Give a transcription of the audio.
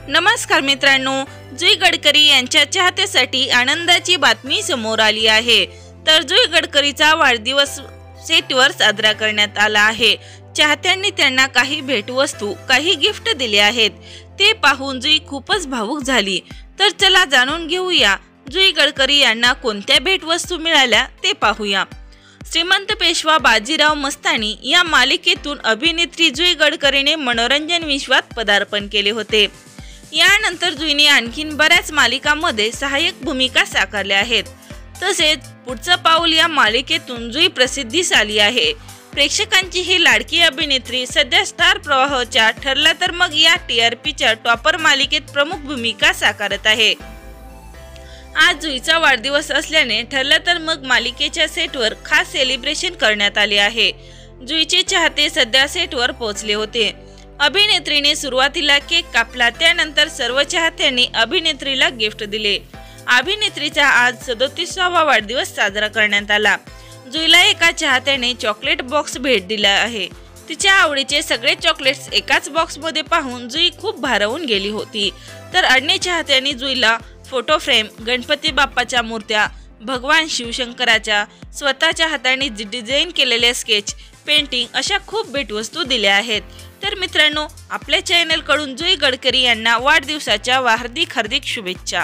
नमस्कार मित्रांनो, जुई गडकरी यांच्या चाहत्यासाठी आनंदाची बातमी समोर आली आहे। तर जुई गडकरीचा वाढदिवस सेटवर साजरा करण्यात आला आहे। चाहत्यांनी त्यांना काही भेटवस्तू, काही गिफ्ट दिले आहेत। ते पाहून जुई खूपच भावुक झाली। तर चला जाणून घेऊया जुई गडकरी यांना कोणत्या भेटवस्तू मिळाल्या ते पाहूया। श्रीमंत पेशवा बाजीराव मस्तानी या मालिकेतून अभिनेत्री जुई गडकरीने मनोरंजन विश्वात पदार्पण केले होते। यानंतर जुईने आणखीन बऱ्याच मालिकांमध्ये सहाय्यक भूमिका साकारल्या आहेत। तसेच पुढचं पाऊल या मालिकेतून जुई प्रसिद्धीस आली आहे। प्रेक्षकांची ही लाडकी अभिनेत्री सध्या स्टार प्रवाहच्या ठरला तर मग या TRPच्या टॉपर मालिकेत प्रमुख भूमिका साकारत आहे। आज जुईचा वाढदिवस असल्याने ठरलं तर मग मालिकेच्या सेटवर खास सेलिब्रेशन करण्यात आले आहे। जुईचे चाहते सध्या सेटवर पोहोचले होते। अभिनेत्रीने सुरुवातीला केक कापला, त्यानंतर सर्व चाहत्यांनी अभिनेत्रीला गिफ्ट दिले। अभिनेत्रीचा आज 37वा वाढदिवस साजरा करण्यात आला। जुईला एका चाहत्याने चॉकलेट बॉक्स भेट दिला आहे। तिच्या आवडीचे सगळे चॉकलेट्स एकाच बॉक्समध्ये पाहून जुई खूप भारावून गेली होती। तर अन्य चाहत्यांनी जुईला फोटो फ्रेम, गणपती बाप्पाच्या मूर्त्या, भगवान शिवशंकराच्या स्वतःच्या हाताने डिझाईन केलेले स्केच, पेंटिंग अशा खूप भेटवस्तू दिल्या आहेत। तर मित्रांनो, आपल्या चॅनल कडून जुई गडकरी यांना वाढदिवसाच्या हार्दिक शुभेच्छा।